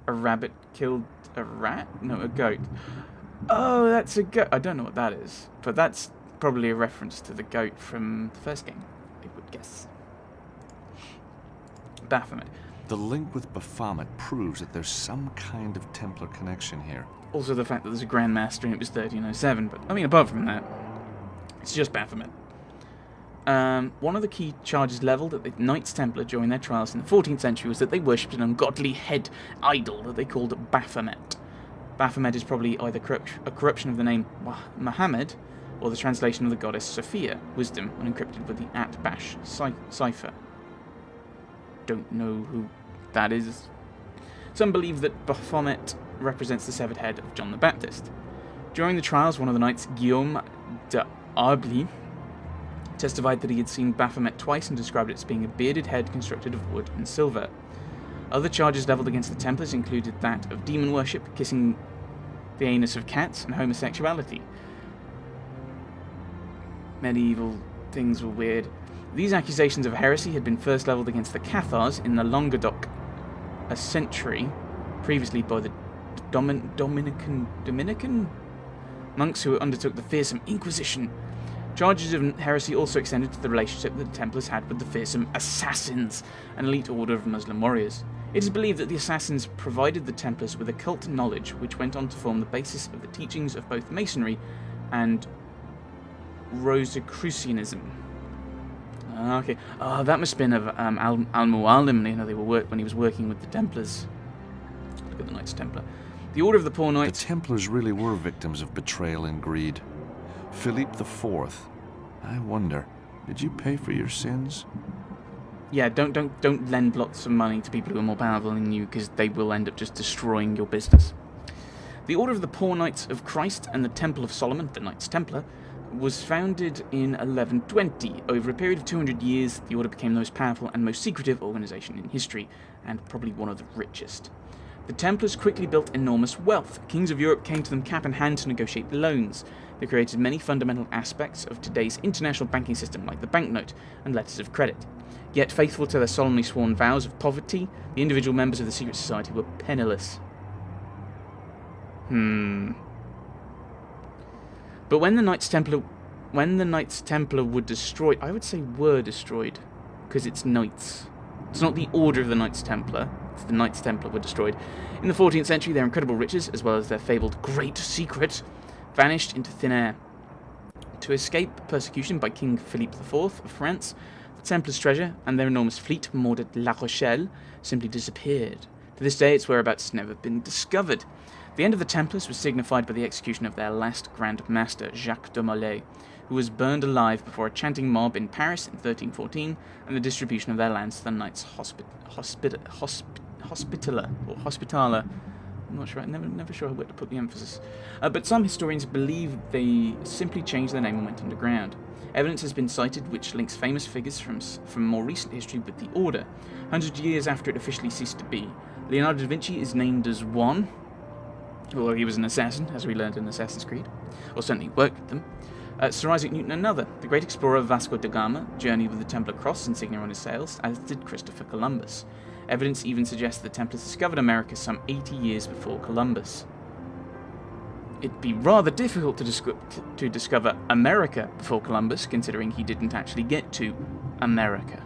a rabbit killed a rat? No, a goat. Oh, that's a goat. I don't know what that is, but that's probably a reference to the goat from the first game, I would guess. Baphomet. The link with Baphomet proves that there's some kind of Templar connection here. Also the fact that there's a Grandmaster and it was 1307, but I mean, apart from that, it's just Baphomet. One of the key charges levelled at the Knights Templar during their trials in the 14th century was that they worshipped an ungodly head idol that they called Baphomet. Baphomet is probably either a corruption of the name Muhammad or the translation of the goddess Sophia, wisdom, when encrypted with the At-Bash cipher. Don't know who that is. Some believe that Baphomet represents the severed head of John the Baptist. During the trials, one of the knights, Guillaume d'Arbly, testified that he had seen Baphomet twice and described it as being a bearded head constructed of wood and silver. Other charges levelled against the Templars included that of demon worship, kissing the anus of cats, and homosexuality. Medieval things were weird. These accusations of heresy had been first levelled against the Cathars in the Languedoc a century previously by the Dominican monks who undertook the fearsome Inquisition. Charges of heresy also extended to the relationship that the Templars had with the fearsome Assassins, an elite order of Muslim warriors. It is believed that the Assassins provided the Templars with occult knowledge which went on to form the basis of the teachings of both Masonry and Rosicrucianism. Okay. That must have been of Al-Mualim, you know, when he was working with the Templars. Look at the Knights Templar. The Order of the Poor Knights... The Templars really were victims of betrayal and greed. Philippe IV. I wonder, did you pay for your sins? Yeah, don't lend lots of money to people who are more powerful than you, because they will end up just destroying your business. The Order of the Poor Knights of Christ and the Temple of Solomon, the Knights Templar, was founded in 1120. Over a period of 200 years, the order became the most powerful and most secretive organisation in history, and probably one of the richest. The Templars quickly built enormous wealth. Kings of Europe came to them cap in hand to negotiate loans. They created many fundamental aspects of today's international banking system, like the banknote and letters of credit. Yet, faithful to their solemnly sworn vows of poverty, the individual members of the secret society were penniless. But when the Knights Templar were destroyed, I would say were destroyed, because it's knights. It's not the order of the Knights Templar, it's the Knights Templar were destroyed. In the 14th century, their incredible riches, as well as their fabled great secret, vanished into thin air. To escape persecution by King Philippe IV of France, the Templars' treasure and their enormous fleet, moored at La Rochelle, simply disappeared. To this day, its whereabouts has never been discovered. The end of the Templars was signified by the execution of their last Grand Master, Jacques de Molay, who was burned alive before a chanting mob in Paris in 1314, and the distribution of their lands to the Knights Hospitaller. I'm not sure, never sure where to put the emphasis. But some historians believe they simply changed their name and went underground. Evidence has been cited which links famous figures from more recent history with the Order. Hundreds of years after it officially ceased to be, Leonardo da Vinci is named as one, although he was an assassin, as we learned in Assassin's Creed, or certainly worked with them. Sir Isaac Newton another. The great explorer Vasco da Gama journeyed with the Templar cross insignia on his sails, as did Christopher Columbus. Evidence even suggests the Templars discovered America some 80 years before Columbus. It'd be rather difficult to discover America before Columbus, considering he didn't actually get to America.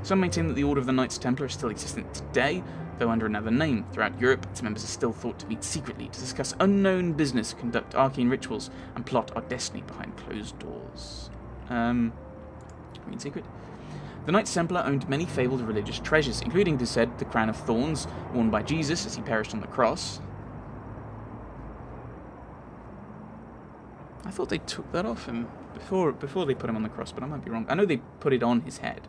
Some maintain that the Order of the Knights Templar is still existent today, though under another name. Throughout Europe, its members are still thought to meet secretly to discuss unknown business, conduct arcane rituals, and plot our destiny behind closed doors. Read secret? The Knights Templar owned many fabled religious treasures, including, it is said, the crown of thorns worn by Jesus as he perished on the cross. I thought they took that off him before they put him on the cross, but I might be wrong. I know they put it on his head,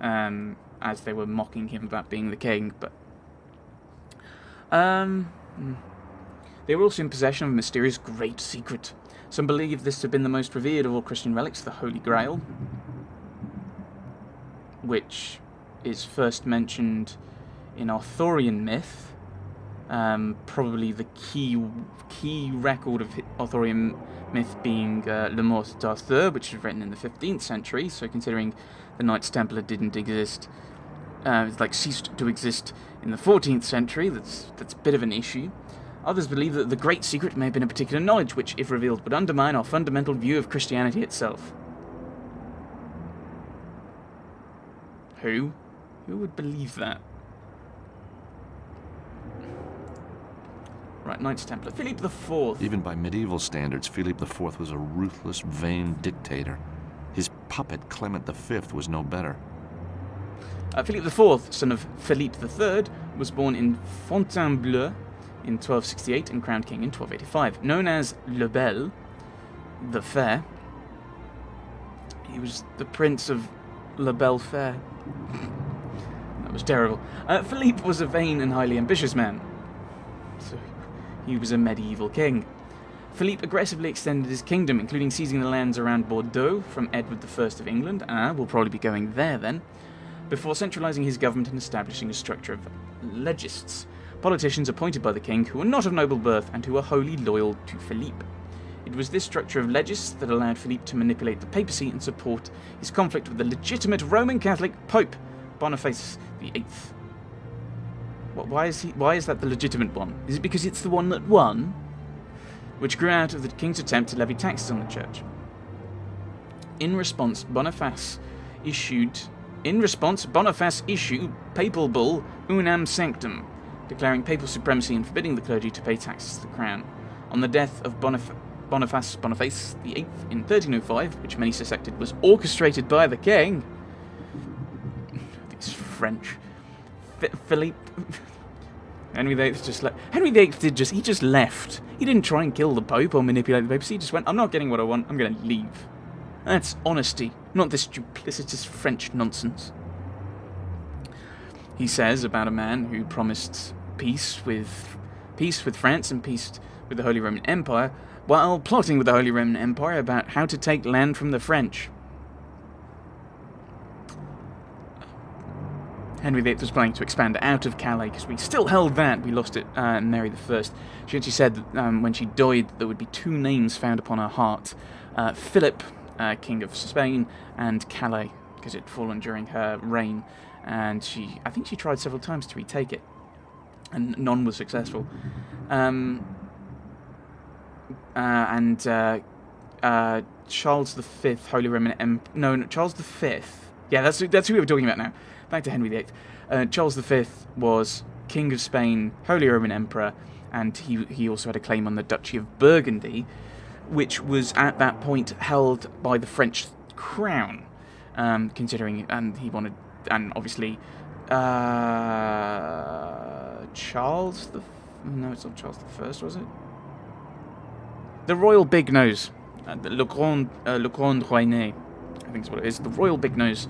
as they were mocking him about being the king, but they were also in possession of a mysterious great secret. Some believe this to have been the most revered of all Christian relics, the Holy Grail, which is first mentioned in Arthurian myth. Probably the key record of Arthurian myth being Le Morte d'Arthur, which was written in the 15th century, so considering the Knights Templar didn't exist ceased to exist in the 14th century. That's a bit of an issue. Others believe that the great secret may have been a particular knowledge which, if revealed, would undermine our fundamental view of Christianity itself. Who? Who would believe that? Right, Knights Templar. Philip IV. Even by medieval standards, Philip IV was a ruthless, vain dictator. His puppet, Clement V, was no better. Philip IV, son of Philippe III, was born in Fontainebleau in 1268 and crowned king in 1285. Known as Le Bel, the Fair, he was the prince of Le Bel Fair. That was terrible. Philippe was a vain and highly ambitious man. So he was a medieval king. Philippe aggressively extended his kingdom, including seizing the lands around Bordeaux from Edward I of England. We'll probably be going there then. Before centralising his government and establishing a structure of legists, politicians appointed by the king who were not of noble birth and who were wholly loyal to Philippe. It was this structure of legists that allowed Philippe to manipulate the papacy and support his conflict with the legitimate Roman Catholic Pope, Boniface VIII. Why is that the legitimate one? Is it because it's the one that won? Which grew out of the king's attempt to levy taxes on the church. In response, Boniface issued papal bull Unam Sanctum, declaring papal supremacy and forbidding the clergy to pay taxes to the crown. On the death of Boniface VIII in 1305, which many suspected was orchestrated by the king. These French. Philippe. Henry VIII just left. Henry VIII just left. He didn't try and kill the Pope or manipulate the papacy. He just went, I'm not getting what I want, I'm going to leave. That's honesty, not this duplicitous French nonsense. He says about a man who promised peace with France and peace with the Holy Roman Empire, while plotting with the Holy Roman Empire about how to take land from the French. Henry VIII was planning to expand out of Calais because we still held that. We lost it. Mary I. She actually said that when she died, there would be two names found upon her heart: Philip, King of Spain, and Calais, because it had fallen during her reign. And I think she tried several times to retake it, and none was successful. Charles V, Holy Roman Empire. No, Charles V. Yeah, that's who we were talking about now. Back to Henry VIII. Charles V was King of Spain, Holy Roman Emperor, and he also had a claim on the Duchy of Burgundy, which was at that point held by the French crown, considering, and he wanted, and obviously, Charles the, no, it's not Charles the First, was it? The Royal Big Nose, Le Grand Rouennais, I think is what it is, the Royal Big Nose.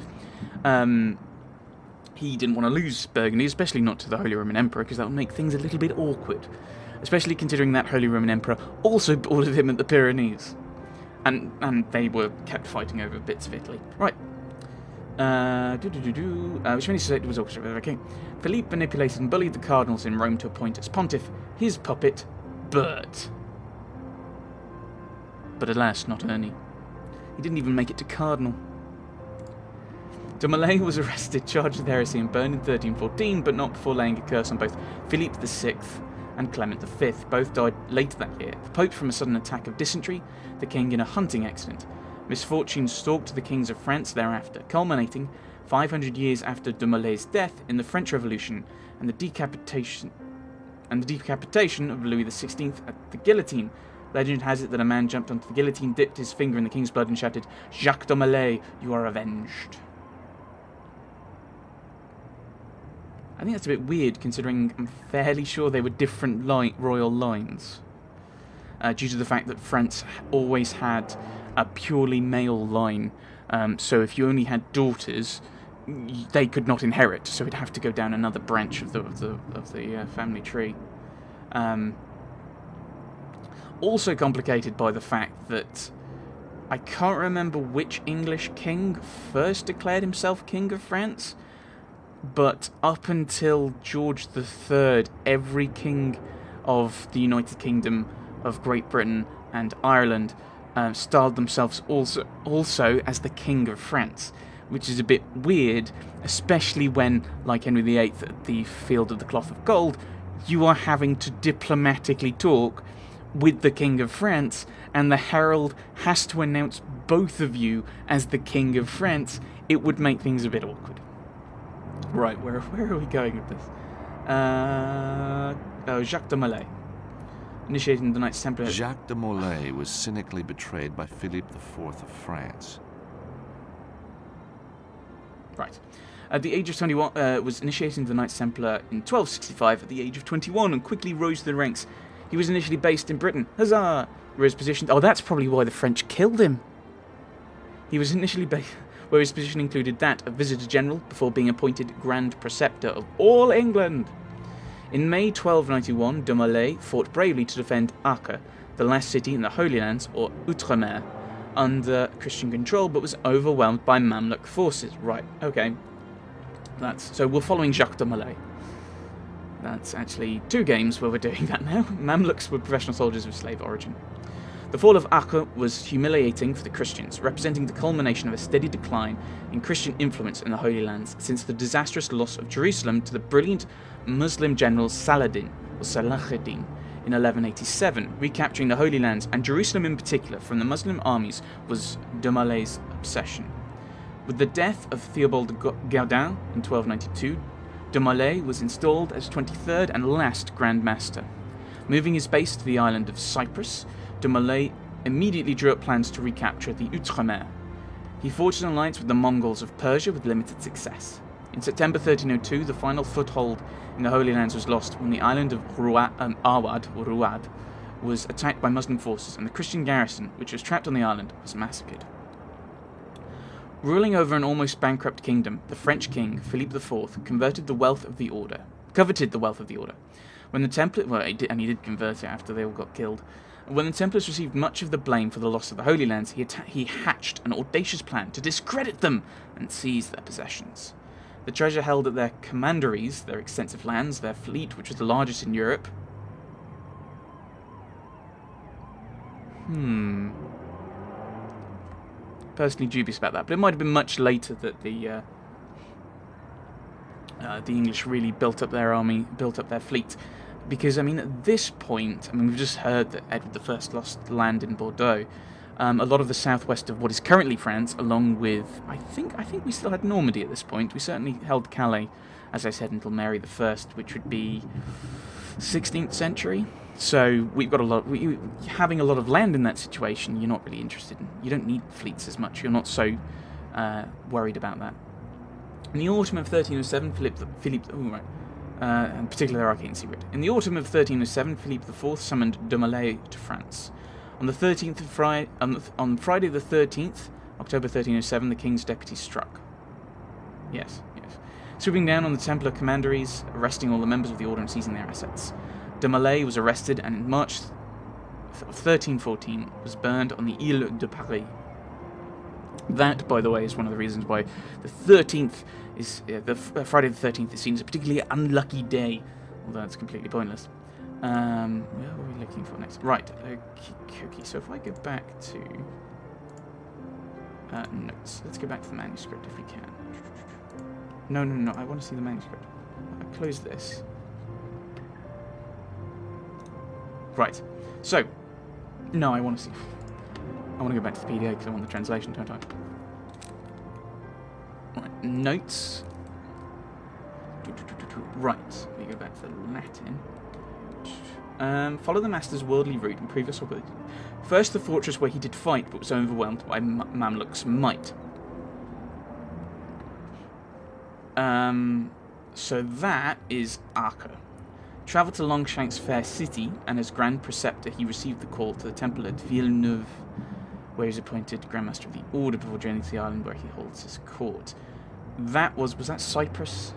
He didn't want to lose Burgundy, especially not to the Holy Roman Emperor, because that would make things a little bit awkward. Especially considering that Holy Roman Emperor also bordered him at the Pyrenees. And they were kept fighting over bits of Italy. Right. Which many suspected was orchestrated by the king. Philippe manipulated and bullied the cardinals in Rome to appoint as pontiff his puppet, Bert. But alas, not Ernie. He didn't even make it to cardinal. Dumoulin was arrested, charged with heresy, and burned in 1314, but not before laying a curse on both Philippe VI and Clement V. Both died later that year. The Pope from a sudden attack of dysentery, the king in a hunting accident. Misfortune stalked the kings of France thereafter, culminating 500 years after Dumoulin's death in the French Revolution and the decapitation of Louis XVI at the guillotine. Legend has it that a man jumped onto the guillotine, dipped his finger in the king's blood, and shouted, "Jacques Dumoulin, you are avenged." I think that's a bit weird, considering I'm fairly sure they were different royal lines. Due to the fact that France always had a purely male line. So if you only had daughters, they could not inherit, so it'd have to go down another branch of the family tree. Also complicated by the fact that I can't remember which English king first declared himself King of France, but up until George III, every king of the United Kingdom, of Great Britain and Ireland styled themselves also as the King of France, which is a bit weird, especially when, like Henry VIII at the Field of the Cloth of Gold, you are having to diplomatically talk with the King of France, and the herald has to announce both of you as the King of France. It would make things a bit awkward. Right, where are we going with this? Jacques de Molay, initiating the Knights Templar. Jacques de Molay was cynically betrayed by Philippe IV of France. Right. At the age of 21, was initiated into the Knights Templar in 1265 at the age of 21 and quickly rose to the ranks. He was initially based in Britain. Huzzah! Where his position... Oh, that's probably why the French killed him. He was initially based... where his position included that of Visitor General before being appointed Grand Preceptor of all England. In May 1291, de Molay fought bravely to defend Acre, the last city in the Holy Lands, or Outremer, under Christian control, but was overwhelmed by Mamluk forces. Right, okay. So we're following Jacques de Molay. That's actually 2 games where we're doing that now. Mamluks were professional soldiers of slave origin. The fall of Acre was humiliating for the Christians, representing the culmination of a steady decline in Christian influence in the Holy Lands since the disastrous loss of Jerusalem to the brilliant Muslim general Saladin, or Salahuddin, in 1187. Recapturing the Holy Lands, and Jerusalem in particular, from the Muslim armies was de Molay's obsession. With the death of Theobald Gaudin in 1292, de Molay was installed as 23rd and last Grand Master. Moving his base to the island of Cyprus, de Molay immediately drew up plans to recapture the Outremer. He forged an alliance with the Mongols of Persia with limited success. In September 1302, the final foothold in the Holy Lands was lost when the island of Ruad was attacked by Muslim forces, and the Christian garrison, which was trapped on the island, was massacred. Ruling over an almost bankrupt kingdom, the French king, Philippe IV, coveted the wealth of the order. When the Templars... Well, he did convert it after they all got killed. When the Templars received much of the blame for the loss of the Holy Lands, he hatched an audacious plan to discredit them and seize their possessions. The treasure held at their commanderies, their extensive lands, their fleet, which was the largest in Europe. Personally dubious about that, but it might have been much later that the English really built up their army, built up their fleet. Because, I mean, at this point, we've just heard that Edward I lost land in Bordeaux. A lot of the southwest of what is currently France, along with, I think we still had Normandy at this point. We certainly held Calais, as I said, until Mary I, which would be 16th century. So we've got having a lot of land in that situation, you're not really interested in. You don't need fleets as much. You're not so worried about that. In the autumn of 1307, and particularly the Arcane secret. In the autumn of 1307, Philippe IV summoned de Molay to France. On the 13th of on Friday the 13th, October 1307, the king's deputy struck. Yes. Swooping down on the Templar commanderies, arresting all the members of the order and seizing their assets. De Molay was arrested and in March of 1314 was burned on the Ile de Paris. That, by the way, is one of the reasons why the 13th is Friday the 13th is seen as a particularly unlucky day, although that's completely pointless. Where are we looking for next? Right, okay, so if I go back to notes, let's go back to the manuscript if we can. No, I want to see the manuscript. I close this. Right, so, no, I want to go back to the PDA because I want the translation, don't I? Right, notes. Right, we go back to the Latin. Follow the master's worldly route and previous ability. First the fortress where he did fight, but was overwhelmed by Mamluk's might. So that is Acre. Travelled to Longshank's fair city, and as Grand Preceptor he received the call to the temple at Villeneuve, where he was appointed Grand Master of the Order before journeying to the island where he holds his court. That was that Cyprus?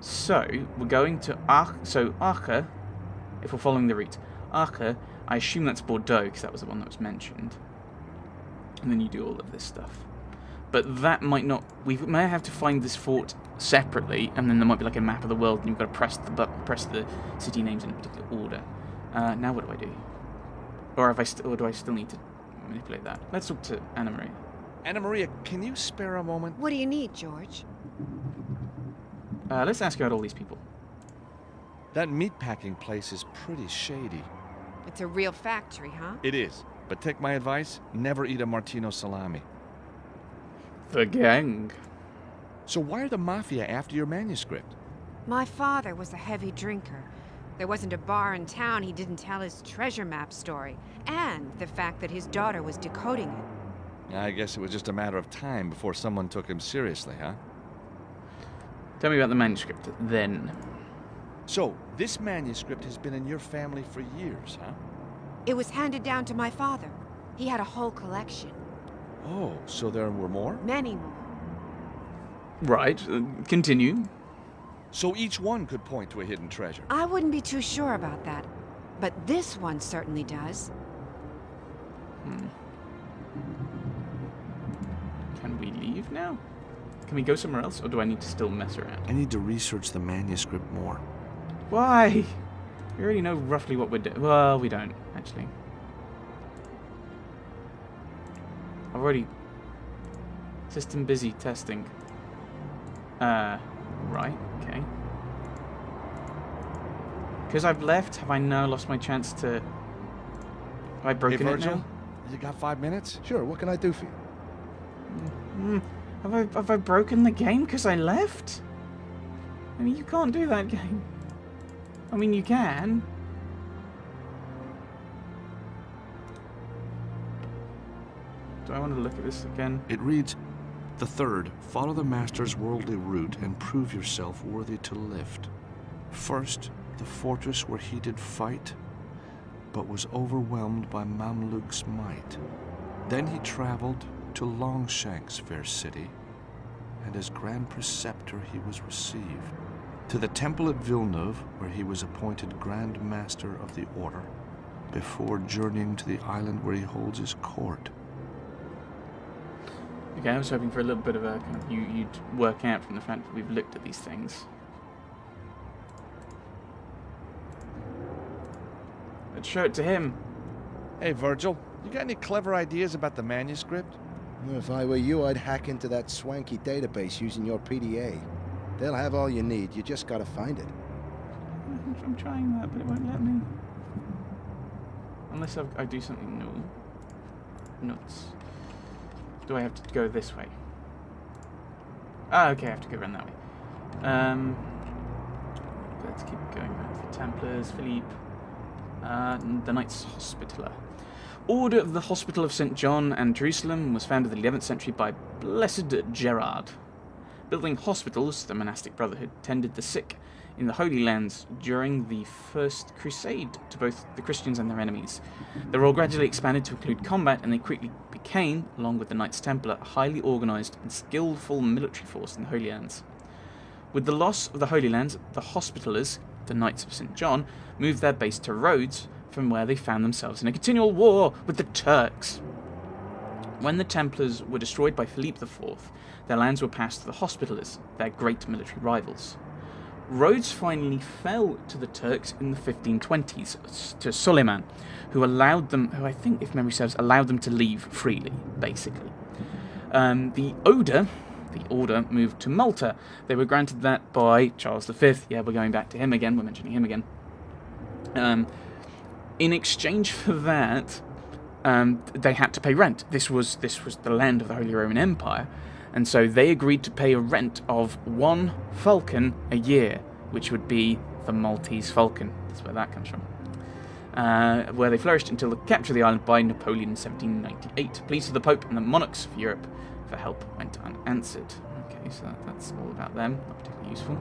So, we're going to Acre, if we're following the route. Acre, I assume that's Bordeaux, because that was the one that was mentioned. And then you do all of this stuff. But that might not... We may have to find this fort separately, and then there might be like a map of the world, and you've got to press the button, press the city names in a particular order. Now what do I do? Or do I still need to manipulate that? Let's talk to Anna Maria. Anna Maria, can you spare a moment? What do you need, George? Let's ask about all these people. That meatpacking place is pretty shady. It's a real factory, huh? It is. But take my advice, never eat a Martino salami. The gang. So why are the Mafia after your manuscript? My father was a heavy drinker. There wasn't a bar in town he didn't tell his treasure map story. And the fact that his daughter was decoding it. I guess it was just a matter of time before someone took him seriously, huh? Tell me about the manuscript, then. So, this manuscript has been in your family for years, huh? It was handed down to my father. He had a whole collection. Oh, so there were more? Many more. Right, continue. So each one could point to a hidden treasure. I wouldn't be too sure about that. But this one certainly does. Can we leave now? Can we go somewhere else, or do I need to still mess around? I need to research the manuscript more. Why? We already know roughly what we're doing. Well, we don't, actually. I've already... System busy testing. Right, okay. Because I've left, have I now lost my chance to... Have I broken it now? You got 5 minutes? Sure, what can I do for you? Have I broken the game because I left? I mean, you can't do that game. I mean, you can. Do I want to look at this again? It reads, "The third, follow the master's worldly route and prove yourself worthy to lift. First, the fortress where he did fight, but was overwhelmed by Mamluk's might. Then he traveled to Longshank's fair city, and as Grand Preceptor he was received. To the temple at Villeneuve, where he was appointed Grand Master of the Order, before journeying to the island where he holds his court." Okay, I was hoping for a little bit of a... You'd work out from the fact that we've looked at these things. Let's show it to him. Hey, Virgil, you got any clever ideas about the manuscript? If I were you, I'd hack into that swanky database using your PDA. They'll have all you need. You just gotta find it. I'm trying that, but it won't let me. Unless I do something nuts. Do I have to go this way? Ah, okay, I have to go around that way. Let's keep going back. The Templars, Philippe. The Knights Hospitaller. Order of the Hospital of St. John and Jerusalem was founded in the 11th century by Blessed Gerard. Building hospitals, the monastic brotherhood tended the sick in the Holy Lands during the First Crusade to both the Christians and their enemies. The role gradually expanded to include combat, and they quickly became, along with the Knights Templar, a highly organised and skillful military force in the Holy Lands. With the loss of the Holy Lands, the Hospitallers, the Knights of St. John, moved their base to Rhodes, from where they found themselves in a continual war with the Turks. When the Templars were destroyed by Philippe IV, their lands were passed to the Hospitallers, their great military rivals. Rhodes finally fell to the Turks in the 1520s, to Suleiman, who I think, if memory serves, allowed them to leave freely, basically. The Order moved to Malta. They were granted that by Charles V. Yeah, we're going back to him again, we're mentioning him again. In exchange for that, they had to pay rent. This was the land of the Holy Roman Empire, and so they agreed to pay a rent of 1 falcon a year, which would be the Maltese falcon. That's where that comes from. Where they flourished until the capture of the island by Napoleon in 1798. Pleas to the Pope and the monarchs of Europe for help went unanswered. Okay, so that's all about them. Not particularly useful.